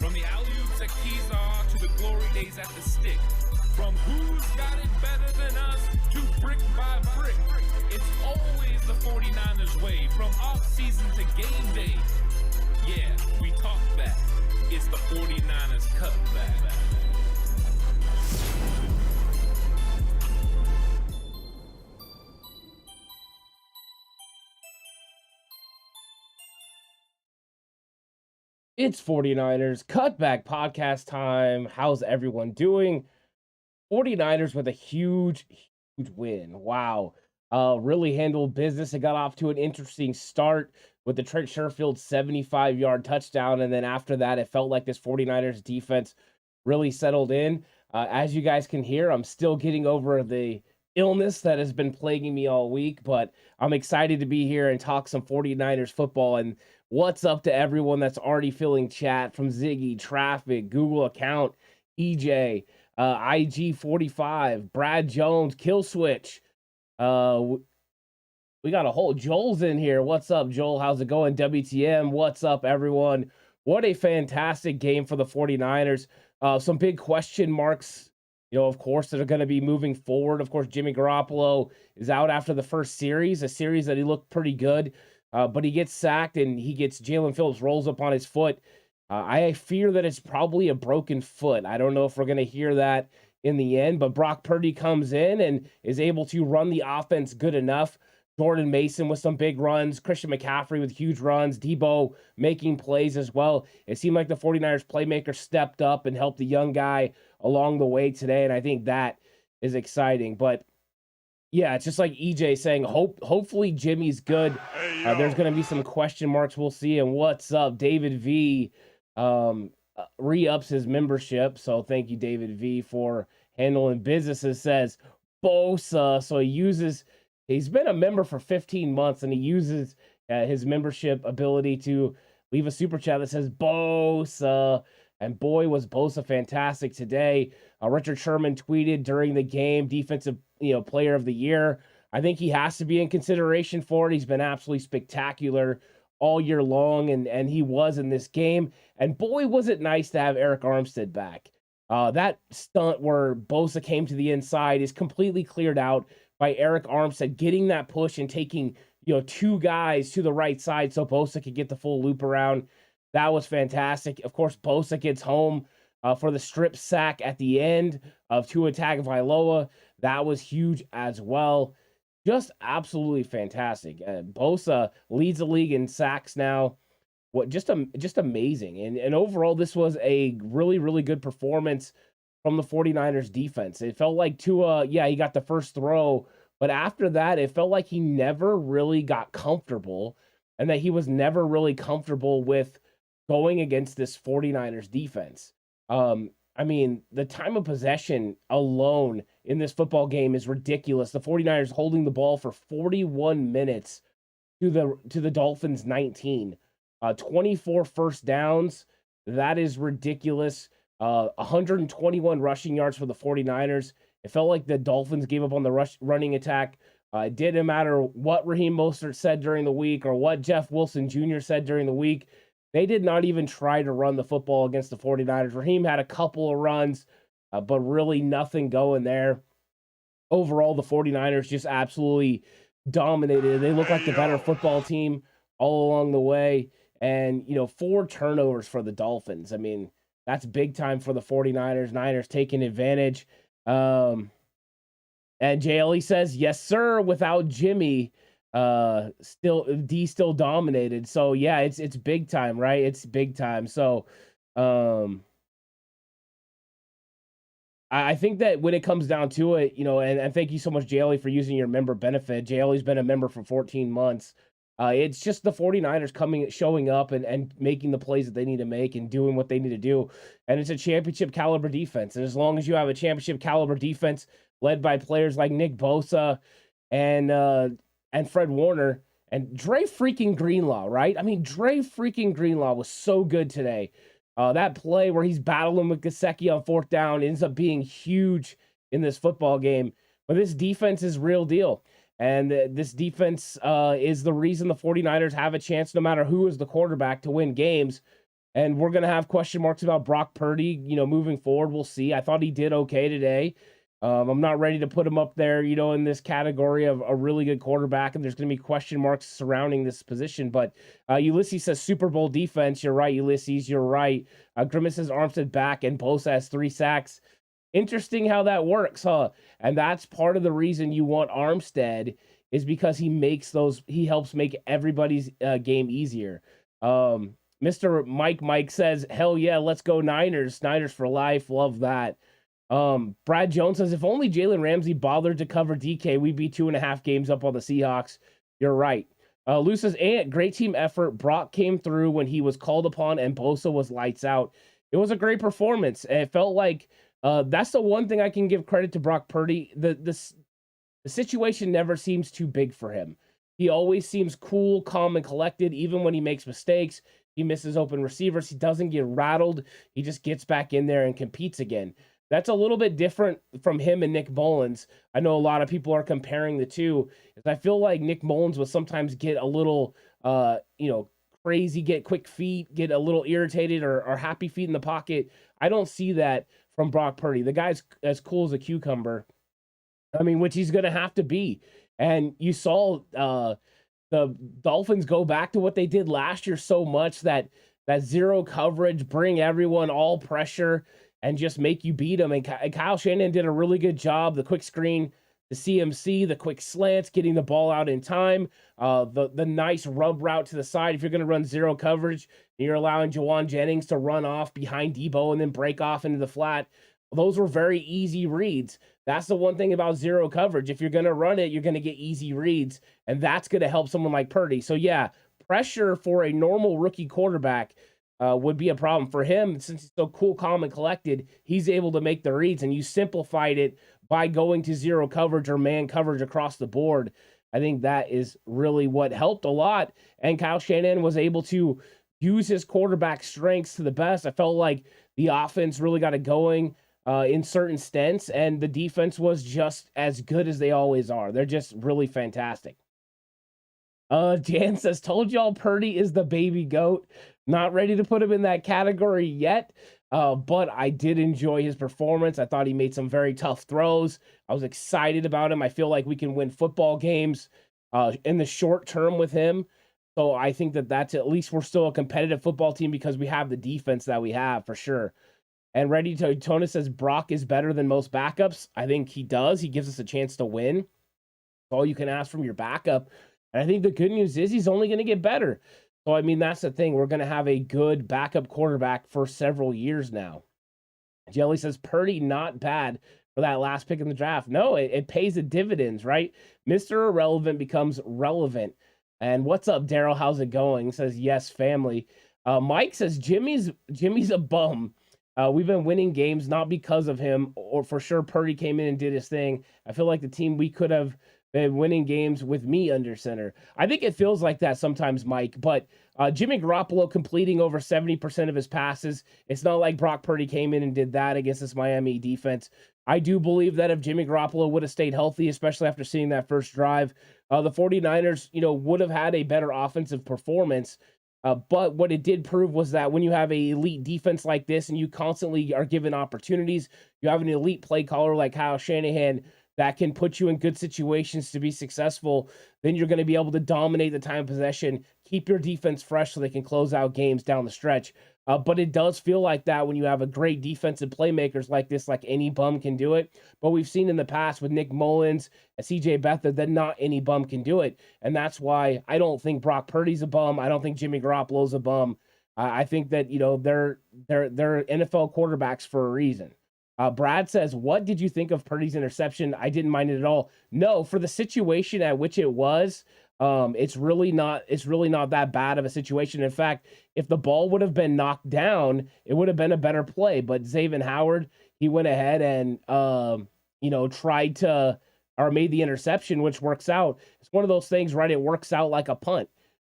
From the alley-oops at Kezar to the glory days at the stick. From who's got it better than us to brick by brick. It's always the 49ers way. From off-season to game day. Yeah, we talk back. It's the 49ers Cutback. It's 49ers Cutback Podcast time. How's everyone doing? 49ers with a huge win. Wow. Really handled business. It got off to an interesting start with the Trent Sherfield 75-yard touchdown. And then after that, it felt like this 49ers defense really settled in. As you guys can hear, I'm still getting over the illness that has been plaguing me all week, but I'm excited to be here and talk some 49ers football. And what's up to everyone that's already filling chat from Ziggy, Traffic, Google account, EJ, IG45, Brad Jones, Kill Switch. We got a whole Joel's in here. What's up, Joel? How's it going? WTM, what's up, everyone? What a fantastic game for the 49ers. Some big question marks, of course, that are going to be moving forward. Of course, Jimmy Garoppolo is out after the first series, a series that he looked pretty good. But he gets sacked and Jalen Phillips rolls up on his foot. I fear that it's probably a broken foot. I don't know if we're going to hear that in the end, but Brock Purdy comes in and is able to run the offense good enough. Jordan Mason with some big runs, Christian McCaffrey with huge runs, Debo making plays as well. It seemed like the 49ers playmaker stepped up and helped the young guy along the way today, and I think that is exciting. But yeah, it's just like EJ saying, hopefully Jimmy's good. There's going to be some question marks. We'll see. And what's up? David V re-ups his membership. So thank you, David V, for handling businesses. Says Bosa. So he's been a member for 15 months and he uses his membership ability to leave a super chat that says Bosa. And boy, was Bosa fantastic today. Richard Sherman tweeted during the game, defensive player of the year. I think he has to be in consideration for it. He's been absolutely spectacular all year long, and he was in this game. And boy, was it nice to have Eric Armstead back. That stunt where Bosa came to the inside is completely cleared out by Eric Armstead getting that push and taking two guys to the right side so Bosa could get the full loop around. That was fantastic. Of course, Bosa gets home for the strip sack at the end of Tua Tagovailoa. That was huge as well. Just absolutely fantastic. Bosa leads the league in sacks now. Just amazing. And overall, this was a really, really good performance from the 49ers defense. It felt like Tua, he got the first throw, but after that, it felt like he never really got comfortable and that he was never really comfortable with going against this 49ers defense. The time of possession alone in this football game is ridiculous. The 49ers holding the ball for 41 minutes to the Dolphins 19. 24 first downs. That is ridiculous. 121 rushing yards for the 49ers. It felt like the Dolphins gave up on the running attack. It didn't matter what Raheem Mostert said during the week or what Jeff Wilson Jr. said during the week. They did not even try to run the football against the 49ers. Raheem had a couple of runs, but really nothing going there. Overall, the 49ers just absolutely dominated. They look like the better football team all along the way. And, 4 turnovers for the Dolphins. That's big time for the 49ers. Niners taking advantage. And JLE says, yes, sir, without Jimmy. Still dominated. So yeah, it's big time, right? It's big time. So I think that when it comes down to it, and thank you so much, JLE, for using your member benefit. JLE's been a member for 14 months. It's just the 49ers showing up and making the plays that they need to make and doing what they need to do. And it's a championship caliber defense. And as long as you have a championship caliber defense led by players like Nick Bosa and Fred Warner and Dre freaking Greenlaw, right? Dre freaking Greenlaw was so good today. That play where he's battling with Gesicki on 4th down ends up being huge in this football game. But this defense is real deal. And this defense is the reason the 49ers have a chance, no matter who is the quarterback, to win games. And we're going to have question marks about Brock Purdy, moving forward. We'll see. I thought he did okay today. I'm not ready to put him up there, in this category of a really good quarterback, and there's going to be question marks surrounding this position. But Ulysses says Super Bowl defense. You're right, Ulysses. You're right. Grimace says Armstead back, and Bosa has 3 sacks. Interesting how that works, huh? And that's part of the reason you want Armstead is because he helps make everybody's game easier. Mr. Mike says, hell yeah, let's go Niners. Niners for life. Love that. Brad Jones says, if only Jalen Ramsey bothered to cover DK, we'd be 2.5 games up on the Seahawks. You're right. Lou says, great team effort. Brock came through when he was called upon and Bosa was lights out. It was a great performance. It felt like that's the one thing I can give credit to Brock Purdy. The situation never seems too big for him. He always seems cool, calm, and collected, even when he makes mistakes. He misses open receivers. He doesn't get rattled. He just gets back in there and competes again. That's a little bit different from him and Nick Mullins. I know a lot of people are comparing the two. I feel like Nick Mullins would sometimes get a little, crazy, get quick feet, get a little irritated or happy feet in the pocket. I don't see that from Brock Purdy. The guy's as cool as a cucumber. Which he's going to have to be. And you saw the Dolphins go back to what they did last year so much that zero coverage, bring everyone all pressure, and just make you beat them. And Kyle Shanahan did a really good job. The quick screen, the CMC, the quick slants, getting the ball out in time, the nice rub route to the side. If you're going to run zero coverage, and you're allowing Jawan Jennings to run off behind Debo and then break off into the flat, those were very easy reads. That's the one thing about zero coverage. If you're going to run it, you're going to get easy reads, and that's going to help someone like Purdy. So, yeah, pressure for a normal rookie quarterback would be a problem. For him, since he's so cool, calm, and collected, he's able to make the reads, and you simplified it by going to zero coverage or man coverage across the board. I think that is really what helped a lot, and Kyle Shanahan was able to use his quarterback strengths to the best. I felt like the offense really got it going in certain stints, and the defense was just as good as they always are. They're just really fantastic. Jan says, told y'all Purdy is the baby goat. Not ready to put him in that category yet, but I did enjoy his performance. I thought he made some very tough throws. I was excited about him. I feel like we can win football games in the short term with him. So I think that's at least we're still a competitive football team because we have the defense that we have for sure. And Tony says Brock is better than most backups. I think he does. He gives us a chance to win. All you can ask from your backup. And I think the good news is he's only going to get better. So, that's the thing. We're going to have a good backup quarterback for several years now. Jelly says Purdy not bad for that last pick in the draft. No, it pays the dividends, right? Mr. Irrelevant becomes relevant. And what's up, Daryl? How's it going? He says, yes, family. Mike says Jimmy's a bum. We've been winning games not because of him, or for sure Purdy came in and did his thing. I feel like the team we could have been winning games with me under center. I think it feels like that sometimes, Mike, but Jimmy Garoppolo completing over 70% of his passes. It's not like Brock Purdy came in and did that against this Miami defense. I do believe that if Jimmy Garoppolo would have stayed healthy, especially after seeing that first drive, the 49ers, would have had a better offensive performance. But what it did prove was that when you have an elite defense like this and you constantly are given opportunities, you have an elite play caller like Kyle Shanahan that can put you in good situations to be successful, then you're going to be able to dominate the time of possession, keep your defense fresh so they can close out games down the stretch. But it does feel like that when you have a great defensive playmakers like this, like any bum can do it. But we've seen in the past with Nick Mullins and CJ Beathard that not any bum can do it. And that's why I don't think Brock Purdy's a bum. I don't think Jimmy Garoppolo's a bum. I think that, they're NFL quarterbacks for a reason. Brad says, what did you think of Purdy's interception? I didn't mind it at all. No, for the situation at which it was, it's really not that bad of a situation. In fact, if the ball would have been knocked down, it would have been a better play. But Xavier Howard, he went ahead and tried to, or made the interception, which works out. It's one of those things, right? It works out like a punt.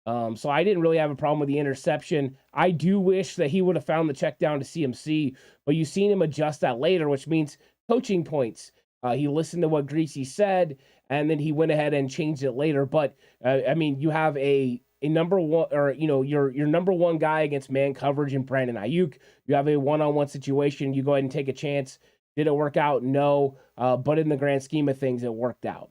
So I didn't really have a problem with the interception. I do wish that he would have found the check down to CMC, but you've seen him adjust that later, which means coaching points. He listened to what Greasy said, and then he went ahead and changed it later. But, you have a a number one, or your number one guy against man coverage in Brandon Ayuk. You have a one-on-one situation. You go ahead and take a chance. Did it work out? No. But in the grand scheme of things, it worked out.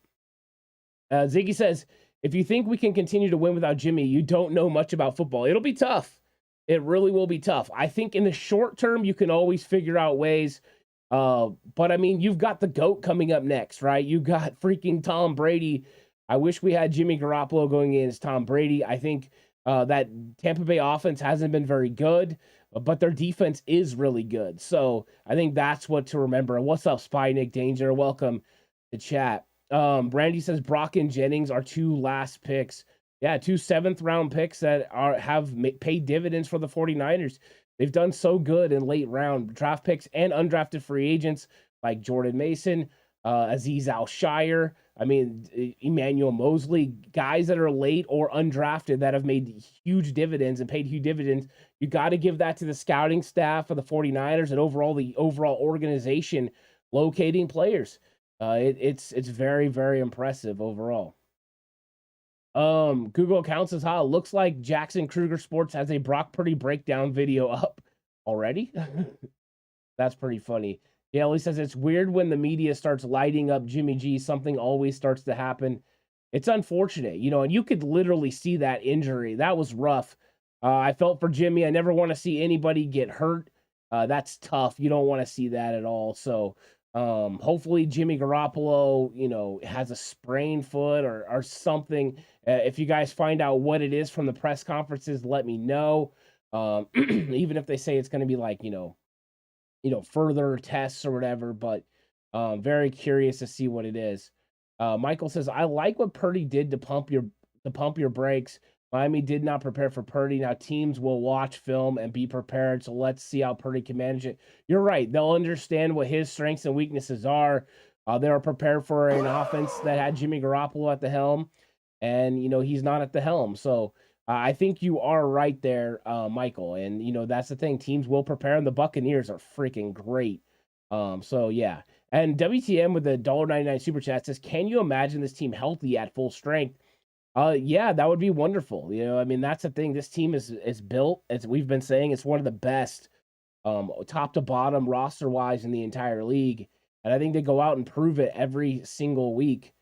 Ziggy says, if you think we can continue to win without Jimmy, you don't know much about football. It'll be tough. It really will be tough. I think in the short term, you can always figure out ways. But I mean, you've got the GOAT coming up next, right? You got freaking Tom Brady. I wish we had Jimmy Garoppolo going in as Tom Brady. I think that Tampa Bay offense hasn't been very good, but their defense is really good. So I think that's what to remember. And what's up, Spy Nick Danger? Welcome to chat. Brandy says Brock and Jennings are 2 last picks. Yeah, 2 7th-round picks that have paid dividends for the 49ers. They've done so good in late round draft picks and undrafted free agents like Jordan Mason, Azeez Al-Shire. I mean, Emmanuel Mosley, guys that are late or undrafted that have made huge dividends and paid huge dividends. You got to give that to the scouting staff of the 49ers and the overall organization locating players. It's very, very impressive overall. Google account says, looks like Jackson Kruger Sports has a Brock Purdy breakdown video up already. That's pretty funny. Yeah, he says it's weird when the media starts lighting up Jimmy G. Something always starts to happen. It's unfortunate, and you could literally see that injury. That was rough. I felt for Jimmy. I never want to see anybody get hurt. That's tough. You don't want to see that at all. So hopefully Jimmy Garoppolo, has a sprained foot or something. If you guys find out what it is from the press conferences, let me know. Even if they say it's going to be like, further tests or whatever, but very curious to see what it is. Michael says, I like what Purdy did to pump your brakes. Miami did not prepare for Purdy. Now teams will watch film and be prepared. So let's see how Purdy can manage it. You're right. They'll understand what his strengths and weaknesses are. They are prepared for an offense that had Jimmy Garoppolo at the helm, and he's not at the helm. So I think you are right there, Michael. And that's the thing. Teams will prepare, and the Buccaneers are freaking great. So yeah. And WTM with the $1.99 super chat says, can you imagine this team healthy at full strength? Yeah, that would be wonderful. I mean, that's the thing. This team is built, as we've been saying, it's one of the best top to bottom roster wise in the entire league. And I think they go out and prove it every single week.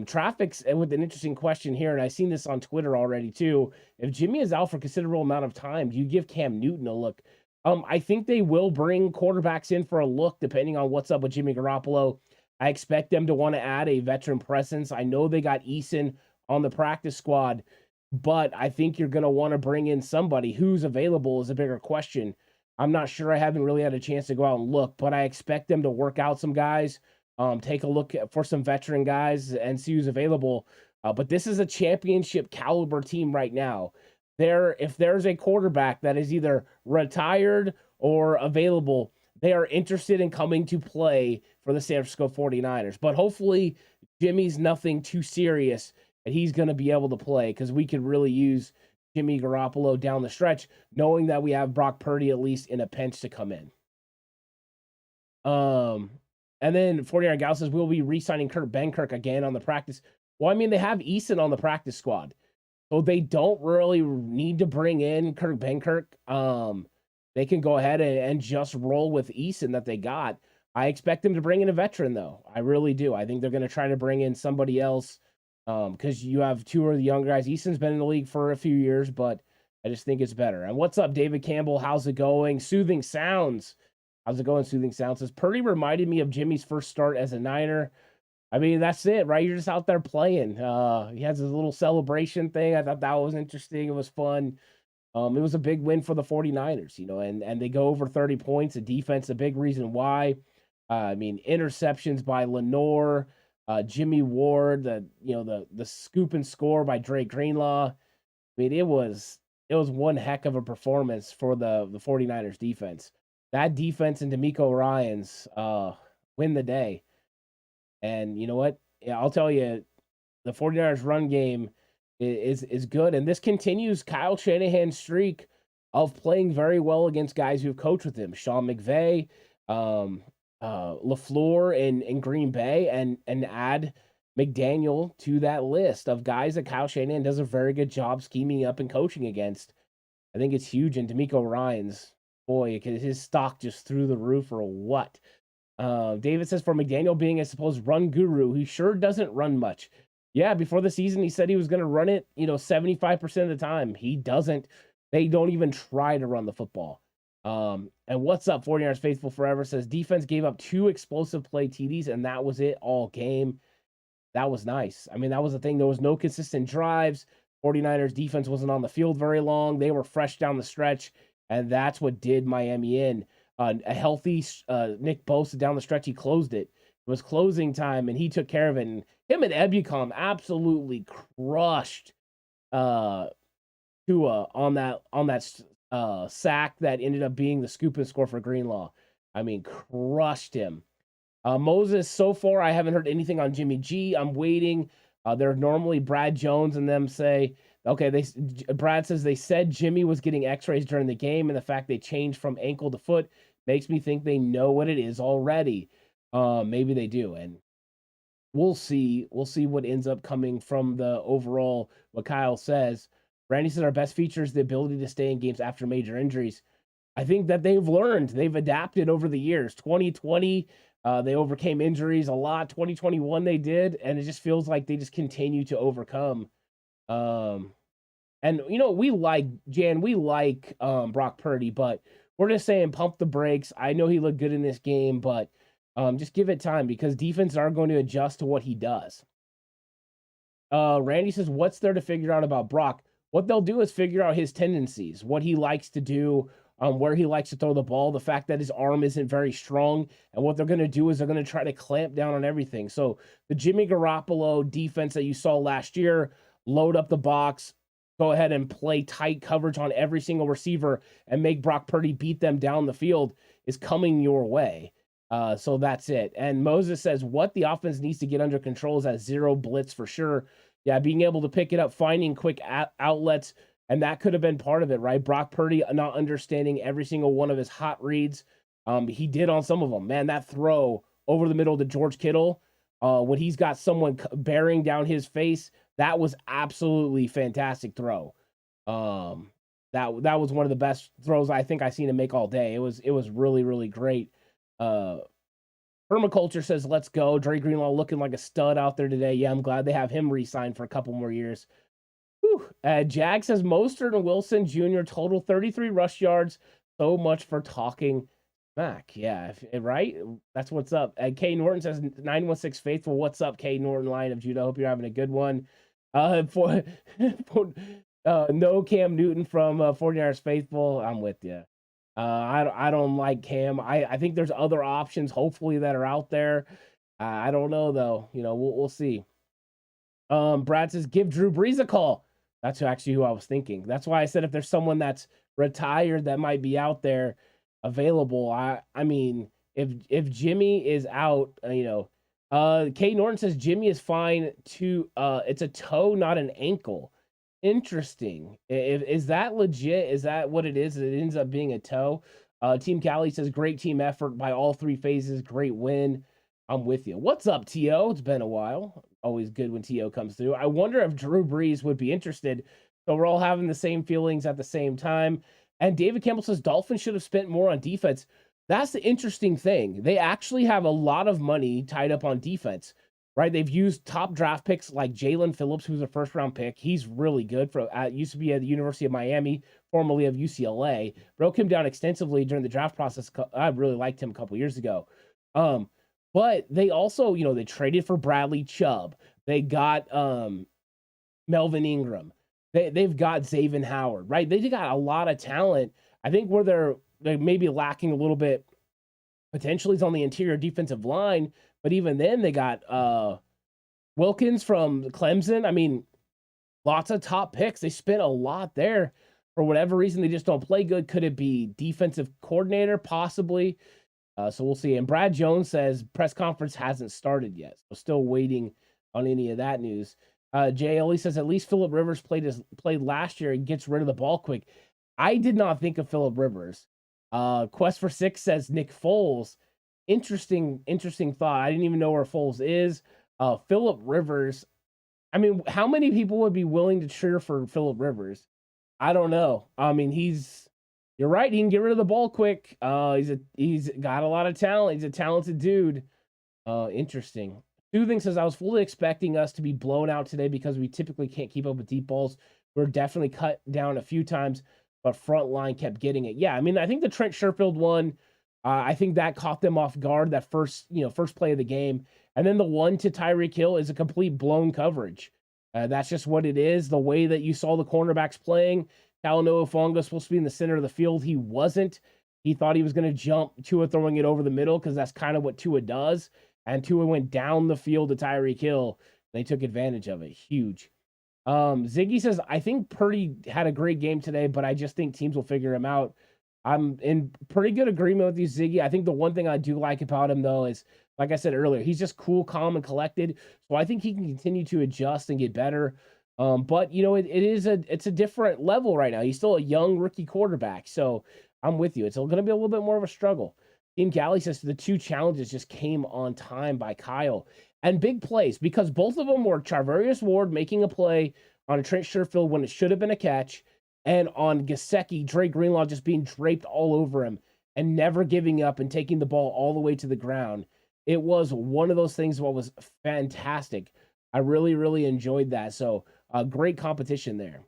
Traffic's with an interesting question here, and I've seen this on Twitter already too. If Jimmy is out for a considerable amount of time, do you give Cam Newton a look? I think they will bring quarterbacks in for a look depending on what's up with Jimmy Garoppolo. I expect them to want to add a veteran presence. I know they got Eason on the practice squad, but I think you're going to want to bring in somebody. Who's available is a bigger question. I'm not sure. I haven't really had a chance to go out and look, but I expect them to work out some guys, take a look for some veteran guys and see who's available. But this is a championship caliber team right now. If there's a quarterback that is either retired or available, they are interested in coming to play for the San Francisco 49ers. But hopefully Jimmy's nothing too serious and he's going to be able to play, because we could really use Jimmy Garoppolo down the stretch, knowing that we have Brock Purdy at least in a pinch to come in. And then 49 Gal says, we'll be re-signing Kurt Benkirk again on the practice. Well, I mean, they have Eason on the practice squad, so they don't really need to bring in Kurt Benkirk. They can go ahead and just roll with Eason that they got. I expect them to bring in a veteran, though. I really do. I think they're going to try to bring in somebody else, because you have 2 of the younger guys. Eason's been in the league for a few years, but I just think it's better. And what's up, David Campbell? How's it going? Soothing Sounds. How's it going, Soothing Sounds? Says, Purdy reminded me of Jimmy's first start as a Niner. I mean, that's it, right? You're just out there playing. He has his little celebration thing. I thought that was interesting. It was fun. It was a big win for the 49ers, and they go over 30 points. The defense, a big reason why. I mean, interceptions by Lenore, Jimmy Ward, the scoop and score by Drake Greenlaw. I mean, it was one heck of a performance for the 49ers defense. That defense and D'Amico Ryans win the day. And you know what? Yeah, I'll tell you, the 49ers run game is good. And this continues Kyle Shanahan's streak of playing very well against guys who've coached with him. Sean McVay, LaFleur in Green Bay, and add McDaniel to that list of guys that Kyle Shanahan does a very good job scheming up and coaching against. I think it's huge. And D'Amico Ryans, boy, his stock just through the roof or what? David says, for McDaniel being a supposed run guru, he sure doesn't run much. Yeah, before the season, he said he was going to run it, 75% of the time. He doesn't. They don't even try to run the football. And what's up, 49ers Faithful Forever says, defense gave up 2 explosive play TDs, and that was it all game. That was nice. I mean, that was the thing. There was no consistent drives. 49ers defense wasn't on the field very long. They were fresh down the stretch, and that's what did Miami in. A healthy Nick Bosa down the stretch, he closed it. It was closing time, and he took care of it. And him and Ebukam absolutely crushed Tua on that sack that ended up being the scoop and score for Greenlaw. I mean, crushed him. Moses, so far, I haven't heard anything on Jimmy G. I'm waiting. They're normally Brad Jones and them say, okay, Brad says they said Jimmy was getting x-rays during the game, and the fact they changed from ankle to foot makes me think they know what it is already. Maybe they do, and we'll see. We'll see what ends up coming from the overall, what Kyle says. Randy says our best feature is the ability to stay in games after major injuries. I think that they've learned. They've adapted over the years. 2020, they overcame injuries a lot. 2021, they did, and it just feels like they just continue to overcome. And, we like Brock Purdy, but we're just saying pump the brakes. I know he looked good in this game, but just give it time because defenses are going to adjust to what he does. Randy says, what's there to figure out about Brock? What they'll do is figure out his tendencies, what he likes to do, where he likes to throw the ball, the fact that his arm isn't very strong. And what they're going to do is they're going to try to clamp down on everything. So the Jimmy Garoppolo defense that you saw last year, load up the box, go ahead and play tight coverage on every single receiver and make Brock Purdy beat them down the field is coming your way. So that's it. And Moses says, what the offense needs to get under control is that 0 blitz for sure. Yeah, being able to pick it up, finding quick outlets, and that could have been part of it, right? Brock Purdy not understanding every single one of his hot reads. He did on some of them. Man, that throw over the middle to George Kittle, when he's got someone bearing down his face, that was absolutely fantastic throw. That was one of the best throws I think I've seen him make all day. It was really, really great. Permaculture says, let's go. Dre Greenlaw looking like a stud out there today. Yeah, I'm glad they have him re-signed for a couple more years. Jag says, Mostert and Wilson Jr. total 33 rush yards. So much for talking smack. Yeah, right? That's what's up. K Norton says, 916 Faithful. What's up, K Norton, Lion of Judah? Hope you're having a good one. No Cam Newton from 49ers Faithful. I'm with you. I don't like Cam. I think there's other options, hopefully, that are out there. I don't know, though. We'll see. Brad says, give Drew Brees a call. That's actually who I was thinking. That's why I said if there's someone that's retired that might be out there available. I mean, if Jimmy is out, Kate Norton says Jimmy is fine too. It's a toe, not an ankle. Interesting. Is that legit? Is that what it is? It ends up being a toe. Team Cali says great team effort by all 3 phases. Great win. I'm with you. What's up, T.O.? It's been a while. Always good when T.O. comes through. I wonder if Drew Brees would be interested. So we're all having the same feelings at the same time. And David Campbell says Dolphins should have spent more on defense. That's the interesting thing. They actually have a lot of money tied up on defense, right? They've used top draft picks like Jalen Phillips, who's a first-round pick. He's really good. Used to be at the University of Miami, formerly of UCLA. Broke him down extensively during the draft process. I really liked him a couple years ago. But they also, they traded for Bradley Chubb. They got Melvin Ingram. They've got Xavier Howard, right? They got a lot of talent. I think where they're maybe lacking a little bit potentially is on the interior defensive line. But even then, they got Wilkins from Clemson. I mean, lots of top picks. They spent a lot there. For whatever reason, they just don't play good. Could it be defensive coordinator? Possibly. So we'll see. And Brad Jones says press conference hasn't started yet. So still waiting on any of that news. JLE says at least Phillip Rivers played last year and gets rid of the ball quick. I did not think of Phillip Rivers. Quest for Six says Nick Foles. Interesting thought. I didn't even know where Foles is. Phillip Rivers, I mean, how many people would be willing to cheer for Phillip Rivers? I don't know. I mean, you're right. He can get rid of the ball quick. He's got a lot of talent. He's a talented dude. Interesting. Soothing says, I was fully expecting us to be blown out today because we typically can't keep up with deep balls. We're definitely cut down a few times, but front line kept getting it. Yeah, I mean, I think the Trent Sherfield one, I think that caught them off guard, that first play of the game. And then the one to Tyreek Hill is a complete blown coverage. That's just what it is. The way that you saw the cornerbacks playing, Talanoa Fonga was supposed to be in the center of the field. He wasn't. He thought he was going to jump Tua throwing it over the middle because that's kind of what Tua does. And Tua went down the field to Tyreek Hill. They took advantage of it. Huge. Ziggy says, I think Purdy had a great game today, but I just think teams will figure him out. I'm in pretty good agreement with you, Ziggy. I think the one thing I do like about him, though, is, like I said earlier, he's just cool, calm, and collected. So I think he can continue to adjust and get better. But, it's a different level right now. He's still a young rookie quarterback. So I'm with you. It's going to be a little bit more of a struggle. Team Galley says the two challenges just came on time by Kyle. And big plays, because both of them were Charvarius Ward making a play on a Trent Sherfield when it should have been a catch, and on Gesicki, Dre Greenlaw just being draped all over him and never giving up and taking the ball all the way to the ground. It was one of those things that was fantastic. I really, really enjoyed that. So, great competition there.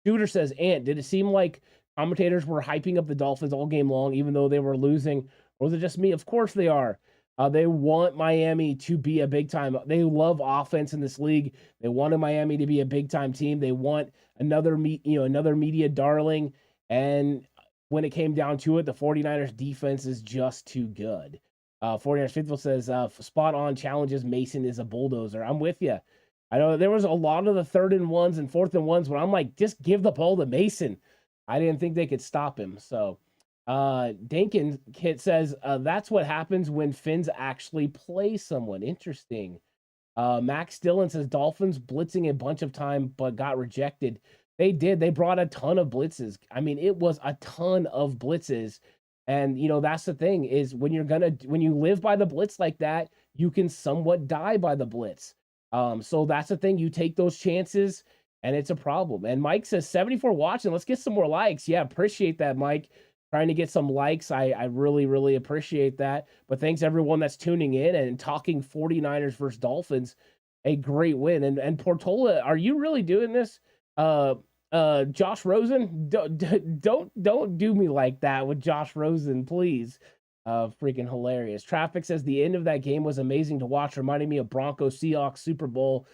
Shooter says, Ant, did it seem like commentators were hyping up the Dolphins all game long, even though they were losing? Or was it just me? Of course they are. They want Miami to be a big time. They love offense in this league. They wanted Miami to be a big time team. They want another media darling. And when it came down to it, the 49ers defense is just too good. 49ers Faithful says, spot on challenges. Mason is a bulldozer. I'm with you. I know there was a lot of the 3rd and 1s and 4th and 1s, but I'm like, just give the ball to Mason. I didn't think they could stop him. So, Dankin Kit says, that's what happens when Finns actually play someone. Interesting. Max Dillon says, Dolphins blitzing a bunch of time, but got rejected. They did. They brought a ton of blitzes. I mean, it was a ton of blitzes. And, that's the thing is when you live by the blitz like that, you can somewhat die by the blitz. So that's the thing. You take those chances and it's a problem. And Mike says 74 watching. Let's get some more likes. Yeah. Appreciate that, Mike. Trying to get some likes. I really, really appreciate that. But thanks everyone that's tuning in and talking 49ers versus Dolphins. A great win. And Portola, are you really doing this? Josh Rosen, don't do me like that with Josh Rosen, please. Freaking hilarious. Traffic says the end of that game was amazing to watch, reminding me of Broncos Seahawks Super Bowl.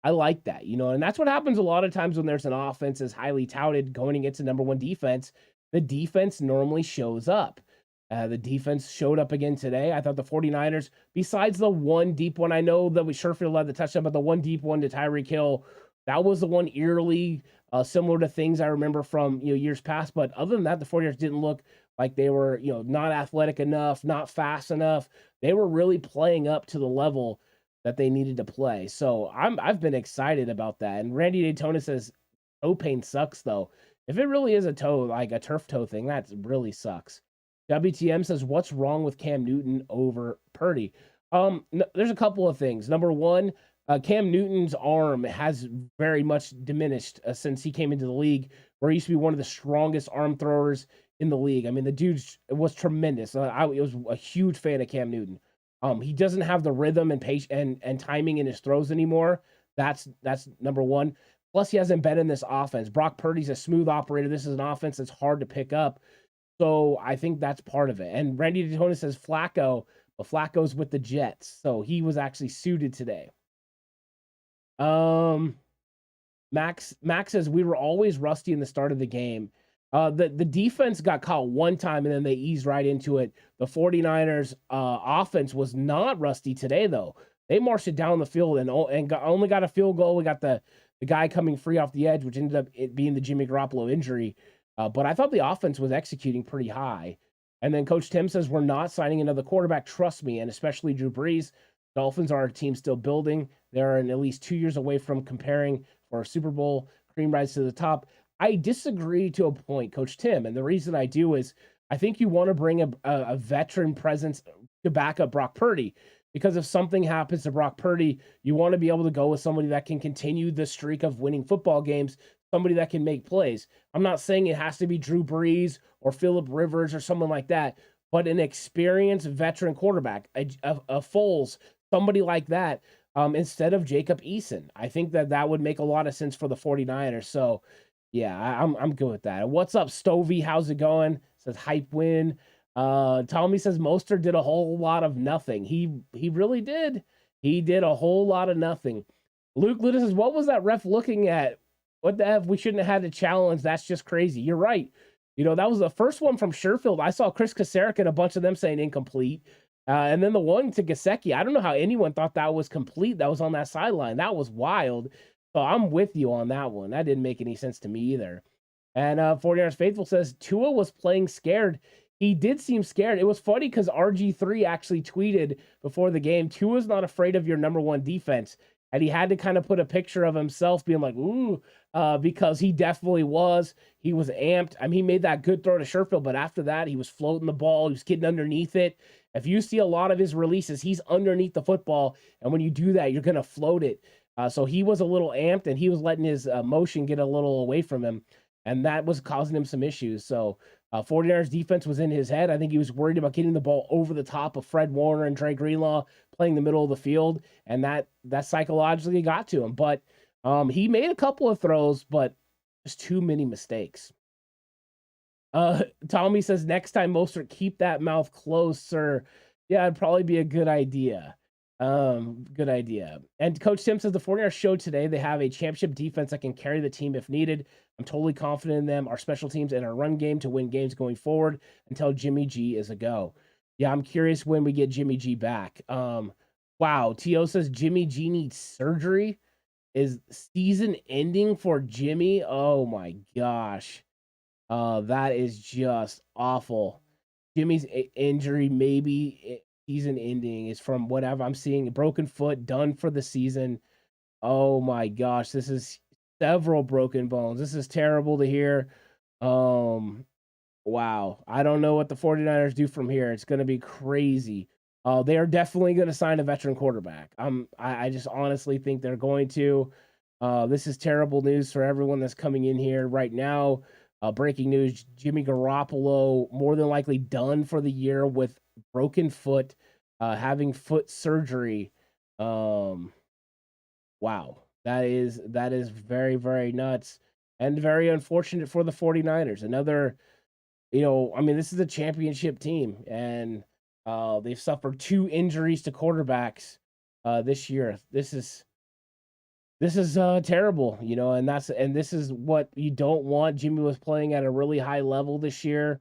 I like that, and that's what happens a lot of times when there's an offense is highly touted going against a number one defense. The defense normally shows up. The defense showed up again today. I thought the 49ers, besides the one deep one, I know that we Sherfield led the touchdown, but the one deep one to Tyreek Hill, that was the one eerily similar to things I remember from years past. But other than that, the 49ers didn't look like they were not athletic enough, not fast enough. They were really playing up to the level that they needed to play. So I've been excited about that. And Randy Daytona says toe pain sucks though. If it really is a toe, like a turf toe thing, that really sucks. WTM says, what's wrong with Cam Newton over Purdy? There's a couple of things. Number one, Cam Newton's arm has very much diminished since he came into the league, where he used to be one of the strongest arm throwers in the league. I mean, the dude was tremendous. I was a huge fan of Cam Newton. He doesn't have the rhythm and timing in his throws anymore. That's number one. Plus, he hasn't been in this offense. Brock Purdy's a smooth operator. This is an offense that's hard to pick up. So I think that's part of it. And Randy Daytona says Flacco, but Flacco's with the Jets. So he was actually suited today. Max says we were always rusty in the start of the game. The defense got caught one time and then they eased right into it. The 49ers offense was not rusty today, though. They marched it down the field and only got a field goal. We got the guy coming free off the edge, which ended up being the Jimmy Garoppolo injury. But I thought the offense was executing pretty high. And then Coach Tim says, we're not signing another quarterback. Trust me, and especially Drew Brees. Dolphins are a team still building. They're at least 2 years away from comparing for a Super Bowl, cream rise to the top. I disagree to a point, Coach Tim. And the reason I do is I think you want to bring a veteran presence to back up Brock Purdy. because if something happens to Brock Purdy, you want to be able to go with somebody that can continue the streak of winning football games, somebody that can make plays. I'm not saying it has to be Drew Brees or Phillip Rivers or someone like that, but an experienced veteran quarterback, a Foles, somebody like that, instead of Jacob Eason. I think that would make a lot of sense for the 49ers. So, yeah, I'm good with that. What's up, Stovey? How's it going? Says hype win. Tommy says Mostert did a whole lot of nothing. He really did. He did a whole lot of nothing. Luke Luda says, what was that ref looking at? What the F? We shouldn't have had a challenge. That's just crazy. You're right. That was the first one from Sherfield. I saw Chris Kasarik and a bunch of them saying incomplete. And then the one to Gesicki, I don't know how anyone thought that was complete. That was on that sideline. That was wild. So I'm with you on that one. That didn't make any sense to me either. And 49ers Faithful says Tua was playing scared. He did seem scared. It was funny because RG3 actually tweeted before the game, Tua's not afraid of your number one defense. And he had to kind of put a picture of himself being like, ooh, because he definitely was. He was amped. I mean, he made that good throw to Sherfield, but after that, he was floating the ball. He was getting underneath it. If you see a lot of his releases, he's underneath the football. And when you do that, you're going to float it. So he was a little amped, and he was letting his motion get a little away from him. And that was causing him some issues. So 49ers defense was in his head. I think he was worried about getting the ball over the top of Fred Warner and Dre Greenlaw playing the middle of the field. And that psychologically got to him. But he made a couple of throws, but just too many mistakes. Tommy says, next time, Mostert, keep that mouth closed, sir. Yeah, it'd probably be a good idea. Good idea. And Coach Tim says the 49ers showed today they have a championship defense that can carry the team if needed. I'm totally confident in them, our special teams, and our run game to win games going forward until Jimmy G is a go. Yeah, I'm curious when we get Jimmy G back. Wow, T.O. says Jimmy G needs surgery. Is season ending for Jimmy? Oh my gosh. That is just awful. Jimmy's injury, maybe season ending, is from whatever I'm seeing. A broken foot, done for the season. Oh my gosh, this is several broken bones. This is terrible to hear. Wow. I don't know what the 49ers do from here. It's going to be crazy. They are definitely going to sign a veteran quarterback. I just honestly think they're going to. This is terrible news for everyone that's coming in here right now. Breaking news, Jimmy Garoppolo more than likely done for the year with broken foot, having foot surgery. Wow. That is very, very nuts and very unfortunate for the 49ers. Another, this is a championship team, and they've suffered 2 injuries to quarterbacks this year. This is terrible, and this is what you don't want. Jimmy was playing at a really high level this year.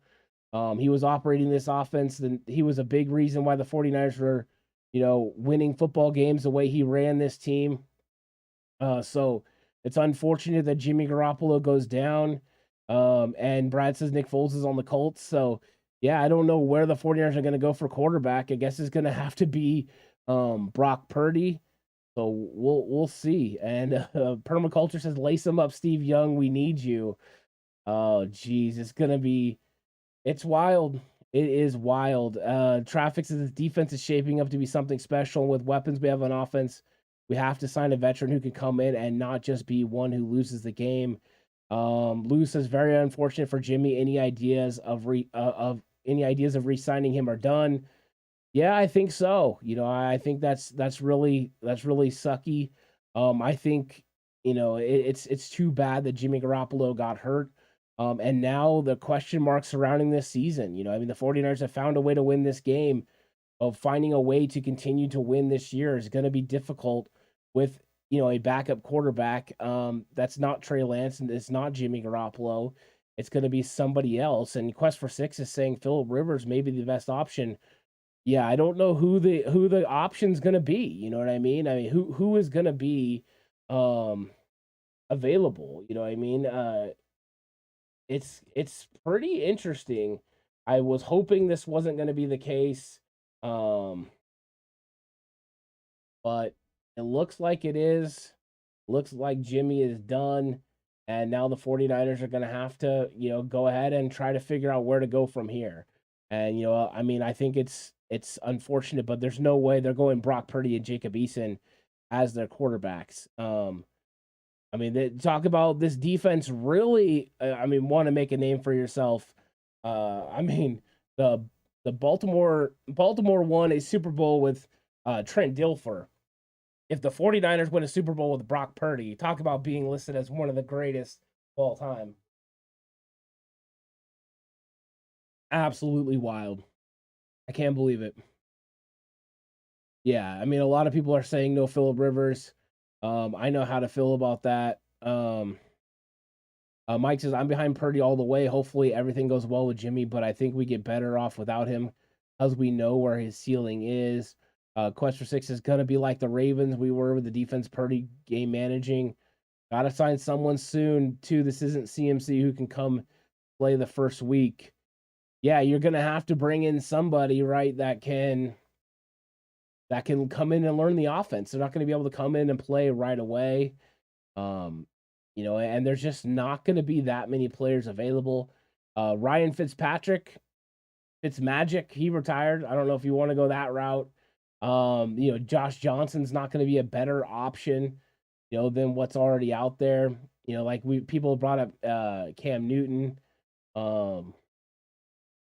He was operating this offense, and he was a big reason why the 49ers were, winning football games the way he ran this team. So it's unfortunate that Jimmy Garoppolo goes down. And Brad says Nick Foles is on the Colts. So yeah, I don't know where the 49ers are going to go for quarterback. I guess it's going to have to be Brock Purdy. So we'll see. And Permaculture says, lace him up, Steve Young. We need you. Oh, geez. It's wild. It is wild. Traffic says the defense is shaping up to be something special. With weapons we have on offense, we have to sign a veteran who can come in and not just be one who loses the game. Lou says, very unfortunate for Jimmy. Any ideas of re-signing him are done. Yeah, I think so. I think that's really sucky. I think, it's too bad that Jimmy Garoppolo got hurt. And now the question marks surrounding this season, the 49ers have found a way to win this game. Of finding a way to continue to win this year is going to be difficult with, a backup quarterback. That's not Trey Lance and it's not Jimmy Garoppolo. It's going to be somebody else. And Quest for Six is saying Phillip Rivers may be the best option. Yeah, I don't know who the option's going to be. You know what I mean? Who is going to be available? You know what I mean? It's pretty interesting. I was hoping this wasn't going to be the case. But it looks like it is. Looks like Jimmy is done. And now the 49ers are going to have to, go ahead and try to figure out where to go from here. And I mean, I think it's unfortunate, but there's no way they're going Brock Purdy and Jacob Eason as their quarterbacks. I mean, they talk about this defense really. I mean, want to make a name for yourself. I mean, the the Baltimore won a Super Bowl with Trent Dilfer. If the 49ers win a Super Bowl with Brock Purdy, talk about being listed as one of the greatest of all time. Absolutely wild. I can't believe it. Yeah, I mean, a lot of people are saying no Phillip Rivers. I know how to feel about that. Mike says, I'm behind Purdy all the way. Hopefully everything goes well with Jimmy, but I think we get better off without him because we know where his ceiling is. Quest for Six is going to be like the Ravens we were with the defense Purdy game managing. Got to sign someone soon, too. This isn't CMC who can come play the first week. Yeah, you're going to have to bring in somebody, right, that can come in and learn the offense. They're not going to be able to come in and play right away. And there's just not going to be that many players available. Ryan Fitzmagic, he retired. I don't know if you want to go that route. Josh Johnson's not going to be a better option, than what's already out there. People brought up Cam Newton.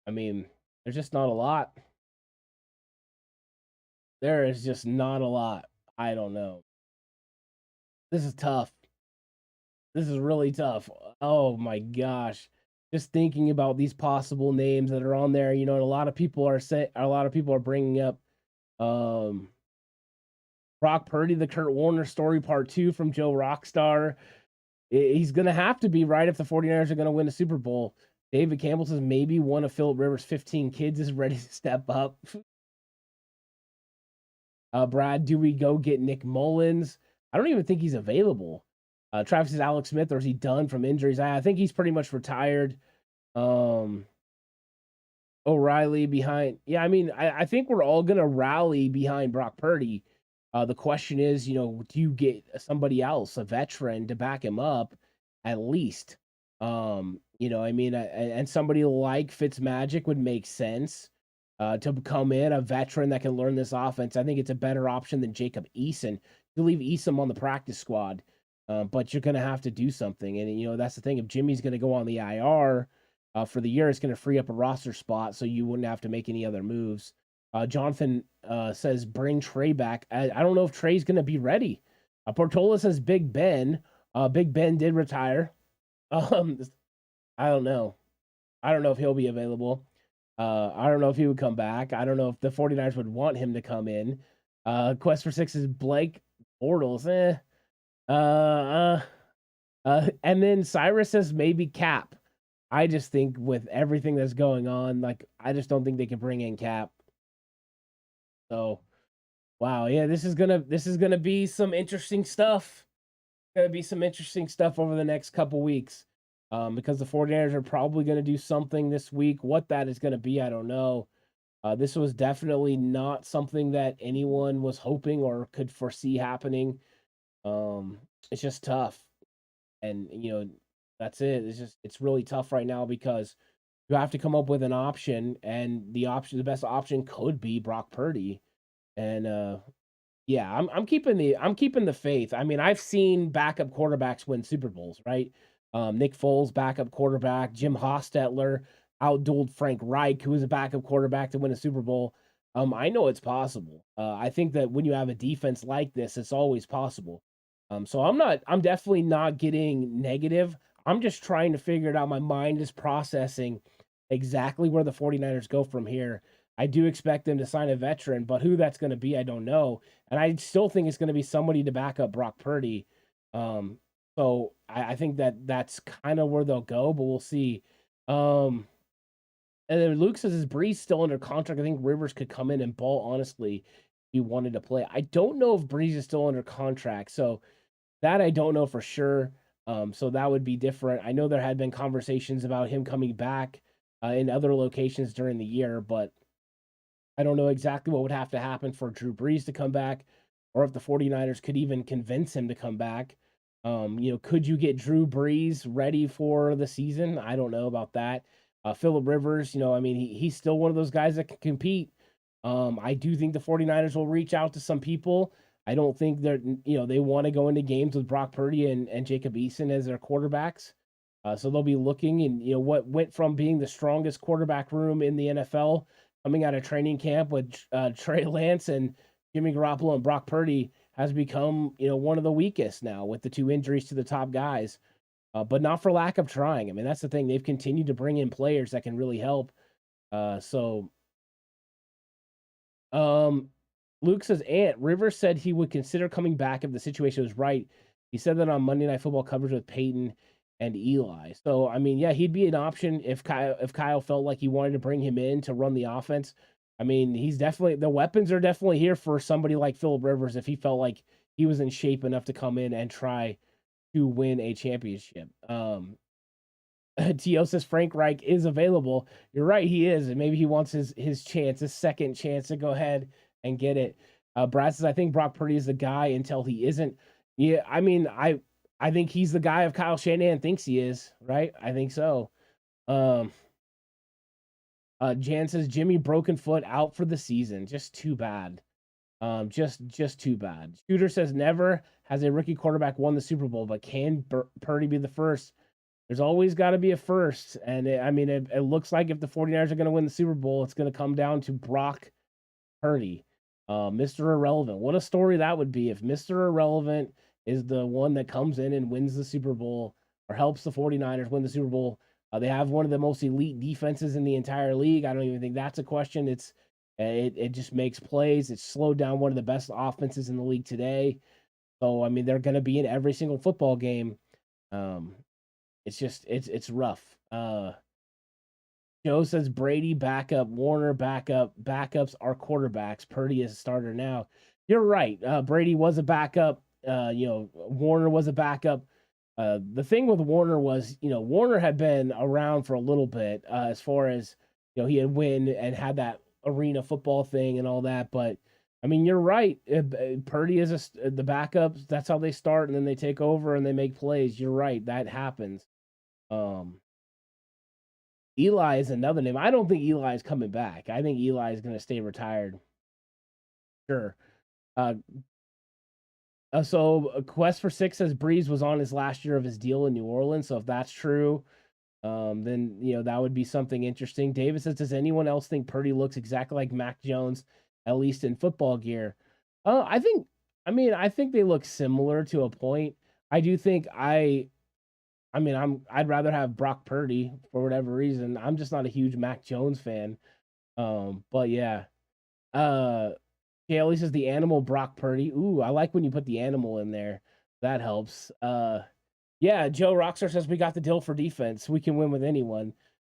I mean, there's just not a lot. There is just not a lot. I don't know. This is tough. This is really tough. Oh my gosh. Just thinking about these possible names that are on there, and a lot of people are bringing up Brock Purdy, the Kurt Warner story part 2 from Joe Rockstar. He's going to have to be right if the 49ers are going to win a Super Bowl. David Campbell says maybe one of Phillip Rivers' 15 kids is ready to step up. Brad, do we go get Nick Mullins? I don't even think he's available. Travis says Alex Smith, or is he done from injuries? I think he's pretty much retired. O'Reilly behind. Yeah, I mean, I think we're all going to rally behind Brock Purdy. The question is, do you get somebody else, a veteran, to back him up at least? I mean, and somebody like Fitzmagic would make sense to come in, a veteran that can learn this offense. I think it's a better option than Jacob Eason. You leave Eason on the practice squad, but you're going to have to do something. And, that's the thing. If Jimmy's going to go on the IR for the year, it's going to free up a roster spot so you wouldn't have to make any other moves. Jonathan says, bring Trey back. I don't know if Trey's going to be ready. Portola says Big Ben. Big Ben did retire. I don't know. I don't know if he'll be available. I don't know if he would come back. I don't know if the 49ers would want him to come in. Quest for Six is Blake Bortles. And then Cyrus says maybe Cap. I just think with everything that's going on, I just don't think they can bring in Cap. So, wow, yeah, this is gonna be some interesting stuff. Gonna be some interesting stuff over the next couple weeks. Because the 49ers are probably going to do something this week. What that is going to be, I don't know. This was definitely not something that anyone was hoping or could foresee happening. It's just tough. And, that's it. It's really tough right now because you have to come up with an option, and the best option could be Brock Purdy. And, yeah, I'm keeping the faith. I mean, I've seen backup quarterbacks win Super Bowls, right? Nick Foles, backup quarterback. Jim Hostetler outdueled Frank Reich, who was a backup quarterback, to win a Super Bowl. I know it's possible. I think that when you have a defense like this, it's always possible. So I'm definitely not getting negative. I'm just trying to figure it out. My mind is processing exactly where the 49ers go from here. I do expect them to sign a veteran, but who that's going to be, I don't know. And I still think it's going to be somebody to back up Brock Purdy. So I think that's kind of where they'll go, but we'll see. And then Luke says, is Breeze still under contract? I think Rivers could come in and ball, honestly, if he wanted to play. I don't know if Breeze is still under contract, so that I don't know for sure. So that would be different. I know there had been conversations about him coming back in other locations during the year, but I don't know exactly what would have to happen for Drew Brees to come back, or if the 49ers could even convince him to come back. Could you get Drew Brees ready for the season? I don't know about that. Phillip Rivers, I mean, he's still one of those guys that can compete. I do think the 49ers will reach out to some people. I don't think they want to go into games with Brock Purdy and Jacob Eason as their quarterbacks. So they'll be looking, and what went from being the strongest quarterback room in the NFL coming out of training camp with Trey Lance and Jimmy Garoppolo and Brock Purdy has become one of the weakest now with the 2 injuries to the top guys, but not for lack of trying. I mean, that's the thing. They've continued to bring in players that can really help. Luke says, Ant Rivers said he would consider coming back if the situation was right. He said that on Monday Night Football coverage with Peyton and Eli. So, I mean, yeah, he'd be an option if Kyle felt like he wanted to bring him in to run the offense. I mean, the weapons are definitely here for somebody like Phillip Rivers if he felt like he was in shape enough to come in and try to win a championship. Tio says Frank Reich is available. You're right, he is, and maybe he wants his second chance to go ahead and get it. Brad says, I think Brock Purdy is the guy until he isn't. Yeah, I mean, I think he's the guy if Kyle Shanahan thinks he is, right? I think so. Jan says Jimmy broken foot out for the season. Just too bad. Just too bad. Shooter says never has a rookie quarterback won the Super Bowl, but can Purdy be the first? There's always got to be a first. And it looks like if the 49ers are going to win the Super Bowl, it's going to come down to Brock Purdy. Mr. Irrelevant. What a story that would be if Mr. Irrelevant is the one that comes in and wins the Super Bowl or helps the 49ers win the Super Bowl. They have one of the most elite defenses in the entire league. I don't even think that's a question. It just makes plays. It's slowed down one of the best offenses in the league today. So, I mean, they're going to be in every single football game. It's rough. Joe says Brady backup, Warner backup, backups are quarterbacks. Purdy is a starter now. You're right. Brady was a backup. Warner was a backup. The thing with Warner was, Warner had been around for a little bit as far as, he had win and had that arena football thing and all that. But, I mean, you're right. Purdy is the backups. That's how they start, and then they take over and they make plays. You're right. That happens. Eli is another name. I don't think Eli is coming back. I think Eli is going to stay retired. Sure. So a Quest for Six says Breeze was on his last year of his deal in New Orleans. So if that's true, then that would be something interesting. David says, does anyone else think Purdy looks exactly like Mac Jones, at least in football gear? I think they look similar to a point. I do think I'd rather have Brock Purdy for whatever reason. I'm just not a huge Mac Jones fan. But yeah. Kaylee says the animal Brock Purdy. Ooh, I like when you put the animal in there. That helps. Yeah, Joe Rockstar says we got the deal for defense. We can win with anyone.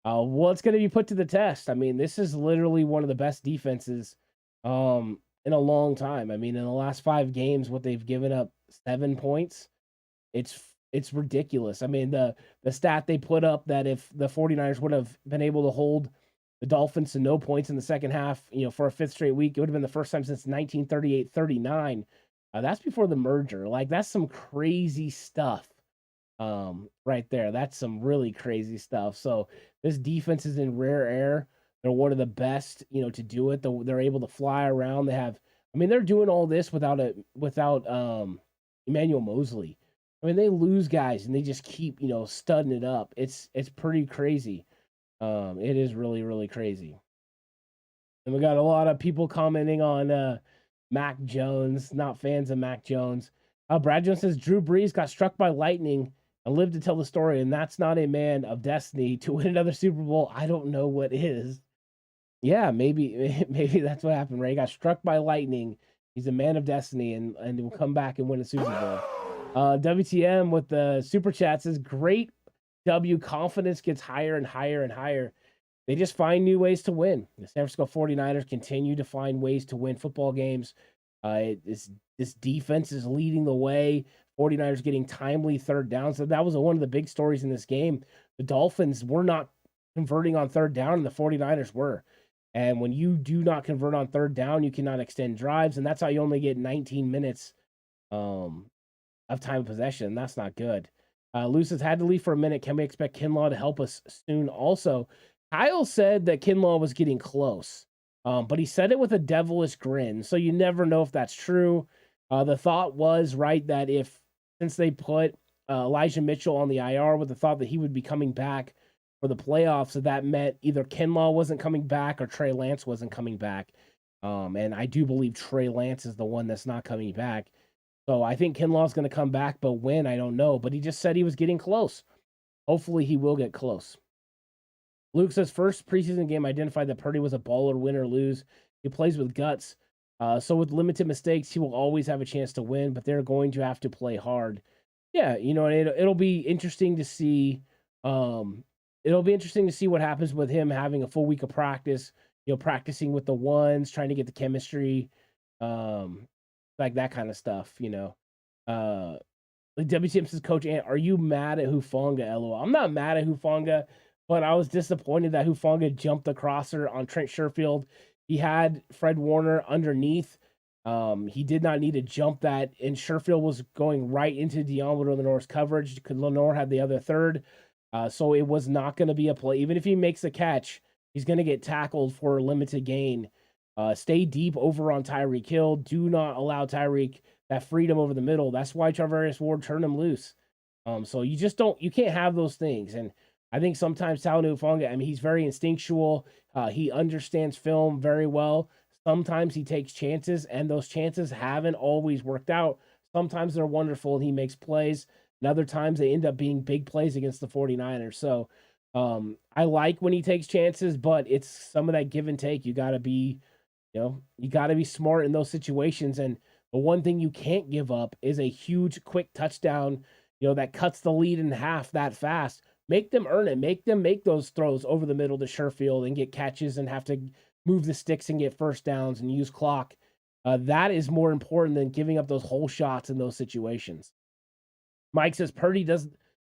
Well, it's going to be put to the test. I mean, this is literally one of the best defenses in a long time. I mean, in the last 5 games, what they've given up 7 points. It's ridiculous. I mean, the stat they put up that if the 49ers would have been able to hold the Dolphins to no points in the second half, for a 5th straight week, it would have been the first time since 1938-39. That's before the merger. Like, that's some crazy stuff right there. That's some really crazy stuff. So this defense is in rare air. They're one of the best, to do it. They're able to fly around. They're doing all this without Emmanuel Mosley. I mean, they lose guys and they just keep, studding it up. It's pretty crazy. It is really, really crazy. And we got a lot of people commenting on Mac Jones, not fans of Mac Jones. Brad Jones says Drew Brees got struck by lightning and lived to tell the story, and that's not a man of destiny to win another Super Bowl. I don't know what is. Yeah, maybe that's what happened, right? He got struck by lightning. He's a man of destiny and will come back and win a Super Bowl. WTM with the super chat says great W. Confidence gets higher and higher and higher. They just find new ways to win. The San Francisco 49ers continue to find ways to win football games. This defense is leading the way. 49ers getting timely third down. So that was one of the big stories in this game. The Dolphins were not converting on third down, and the 49ers were. And when you do not convert on third down, you cannot extend drives, and that's how you only get 19 minutes of time of possession. That's not good. Luce has had to leave for a minute. Can we expect Kinlaw to help us soon? Also, Kyle said that Kinlaw was getting close, but he said it with a devilish grin. So you never know if that's true. The thought was, right, that since they put Elijah Mitchell on the IR with the thought that he would be coming back for the playoffs, so that meant either Kinlaw wasn't coming back or Trey Lance wasn't coming back. And I do believe Trey Lance is the one that's not coming back. So I think Kinlaw's going to come back, but when, I don't know. But he just said he was getting close. Hopefully he will get close. Luke says, first preseason game identified that Purdy was a baller, win or lose. He plays with guts. So with limited mistakes, he will always have a chance to win, but they're going to have to play hard. Yeah, it'll be interesting to see. It'll be interesting to see what happens with him having a full week of practice, practicing with the ones, trying to get the chemistry. Like that kind of stuff, Like WTM says, Coach Ant, are you mad at Hufanga? LOL. I'm not mad at Hufanga, but I was disappointed that Hufanga jumped the crosser on Trent Sherfield. He had Fred Warner underneath. He did not need to jump that, and Sherfield was going right into Deommodore Lenore's coverage because Lenore had the other third. So it was not going to be a play. Even if he makes a catch, he's going to get tackled for a limited gain. Stay deep over on Tyreek Hill. Do not allow Tyreek that freedom over the middle. That's why Charvarius Ward turned him loose. So you can't have those things. And I think sometimes Talanoa Hufanga, he's very instinctual. He understands film very well. Sometimes he takes chances, and those chances haven't always worked out. Sometimes they're wonderful, and he makes plays. And other times they end up being big plays against the 49ers. So I like when he takes chances, but it's some of that give and take. You got to be smart in those situations. And the one thing you can't give up is a huge, quick touchdown, that cuts the lead in half that fast. Make them earn it. Make them make those throws over the middle to Sherfield and get catches and have to move the sticks and get first downs and use clock. That is more important than giving up those whole shots in those situations. Mike says Purdy does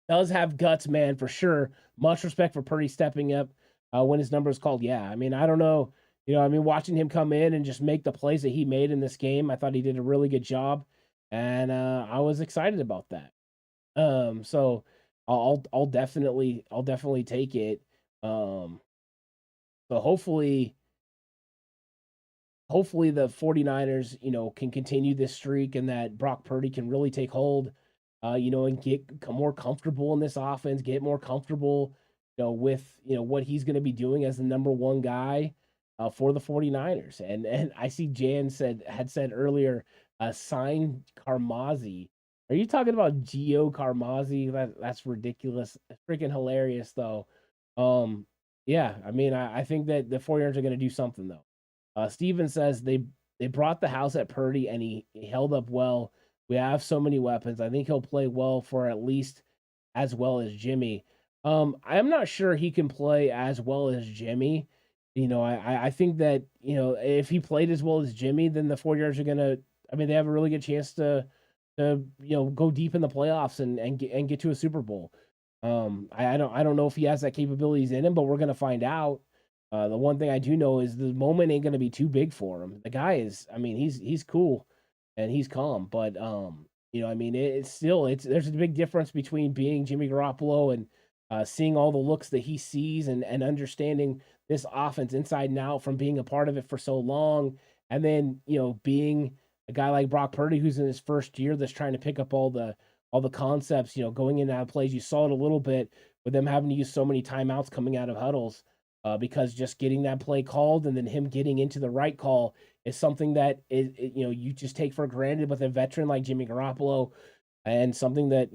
have guts, man, for sure. Much respect for Purdy stepping up when his number is called. Yeah, I don't know. Watching him come in and just make the plays that he made in this game, I thought he did a really good job, and I was excited about that. So I'll definitely take it. So hopefully the 49ers, can continue this streak and that Brock Purdy can really take hold, and get more comfortable in this offense, get more comfortable, with, what he's going to be doing as the number one guy for the 49ers. And I see Jan had said earlier, sign Carmazzi. Are you talking about Gio Carmazzi? That's ridiculous. It's freaking hilarious though. Yeah, I think that the 49ers are going to do something though. Steven says they brought the house at Purdy and he held up well. We have so many weapons. I think he'll play well for at least as well as Jimmy. I'm not sure he can play as well as Jimmy. I think that, if he played as well as Jimmy, then the 49ers are going to, they have a really good chance to go deep in the playoffs and get to a Super Bowl. I don't know if he has that capabilities in him, but we're going to find out. The one thing I do know is the moment ain't going to be too big for him. The guy is, he's cool and he's calm, but it's still, there's a big difference between being Jimmy Garoppolo and seeing all the looks that he sees and understanding this offense inside and out from being a part of it for so long. And then, being a guy like Brock Purdy, who's in his first year, that's trying to pick up all the concepts, going in and out of plays. You saw it a little bit with them having to use so many timeouts coming out of huddles because just getting that play called and then him getting into the right call is something that you just take for granted with a veteran like Jimmy Garoppolo, and something that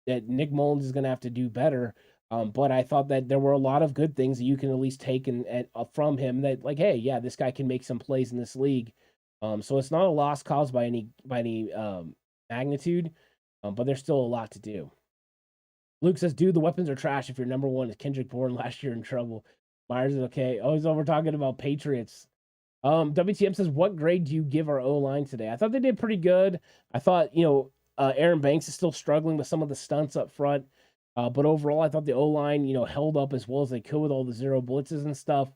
that Nick Mullins is going to have to do better. But I thought that there were a lot of good things that you can at least take from him, that like, hey, yeah, this guy can make some plays in this league. So it's not a lost cause by any magnitude, but there's still a lot to do. Luke says, dude, the weapons are trash. If your number one is Kendrick Bourne last year in trouble. Myers is okay. Oh, so we're talking about Patriots. WTM says, what grade do you give our O-line today? I thought they did pretty good. I thought, Aaron Banks is still struggling with some of the stunts up front. But overall, I thought the O-line, held up as well as they could with all the zero blitzes and stuff.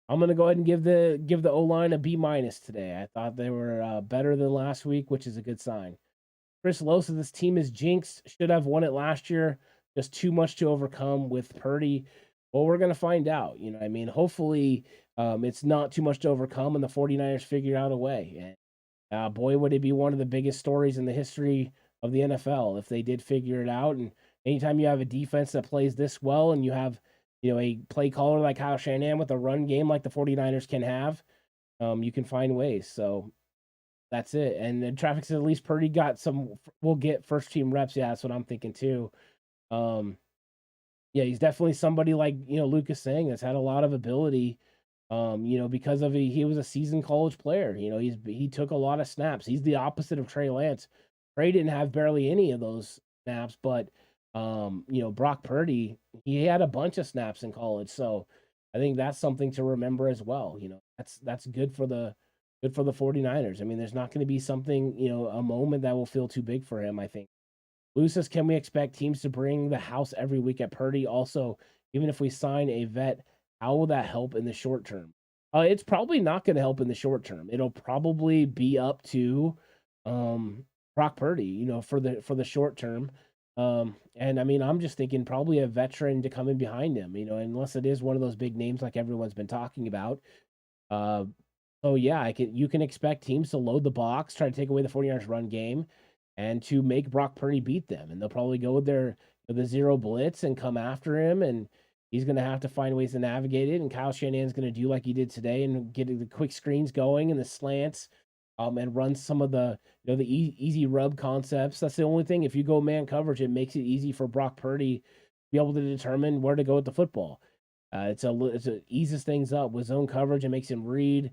I'm going to go ahead and give the O-line a B- today. I thought they were better than last week, which is a good sign. Chris Lowe says this team is jinxed. Should have won it last year. Just too much to overcome with Purdy. Well, we're going to find out. You know, I mean, hopefully it's not too much to overcome and the 49ers figure out a way. And boy, would it be one of the biggest stories in the history of the NFL if they did figure it out. And anytime you have a defense that plays this well and you have, you know, a play caller like Kyle Shanahan with a run game like the 49ers can have, you can find ways. So that's it. And then traffic says at least Purdy got some, we'll get first team reps. Yeah, that's what I'm thinking too. Um, yeah, he's definitely somebody like, you know, Lucas saying that's had a lot of ability. You know, because of he was a seasoned college player. You know, he took a lot of snaps. He's the opposite of Trey Lance. Trey didn't have barely any of those snaps, but you know, Brock Purdy, he had a bunch of snaps in college. So I think that's something to remember as well. You know, that's good for the 49ers. I mean, there's not going to be something, you know, a moment that will feel too big for him, I think. Lou says, can we expect teams to bring the house every week at Purdy? Also, even if we sign a vet, how will that help in the short term? It's probably not going to help in the short term. It'll probably be up to Brock Purdy, you know, for the short term. And I mean, I'm just thinking probably a veteran to come in behind him, you know, unless it is one of those big names like everyone's been talking about. So yeah, you can expect teams to load the box, try to take away the 49ers run game, and to make Brock Purdy beat them. And they'll probably go with the zero blitz and come after him, and he's going to have to find ways to navigate it. And Kyle Shanahan's going to do like he did today and get the quick screens going and the slants, and run some of the the easy rub concepts. That's the only thing. If you go man coverage, it makes it easy for Brock Purdy to be able to determine where to go with the football. It eases things up with zone coverage. It makes him read,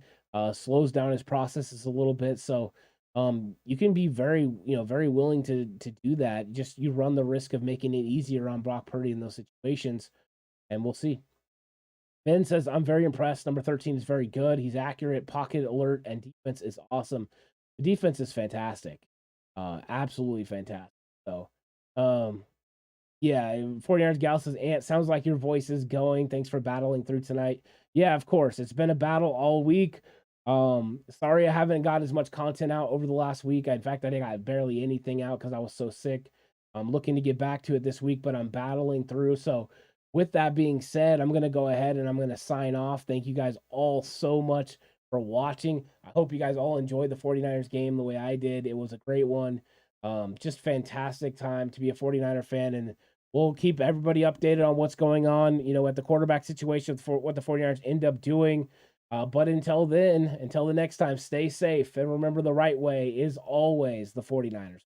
slows down his processes a little bit. So you can be very very willing to do that. Just you run the risk of making it easier on Brock Purdy in those situations, and we'll see. Ben says, I'm very impressed. Number 13 is very good. He's accurate, pocket alert, and defense is awesome. The defense is fantastic. Absolutely fantastic. So, yeah, 49ers Gal says, Ant, sounds like your voice is going. Thanks for battling through tonight. Yeah, of course. It's been a battle all week. Sorry I haven't got as much content out over the last week. In fact, I think I got barely anything out because I was so sick. I'm looking to get back to it this week, but I'm battling through. So, with that being said, I'm going to go ahead and I'm going to sign off. Thank you guys all so much for watching. I hope you guys all enjoyed the 49ers game the way I did. It was a great one. Just fantastic time to be a 49er fan, and we'll keep everybody updated on what's going on, you know, at the quarterback situation for what the 49ers end up doing. But until then, until the next time, stay safe and remember the right way is always the 49ers.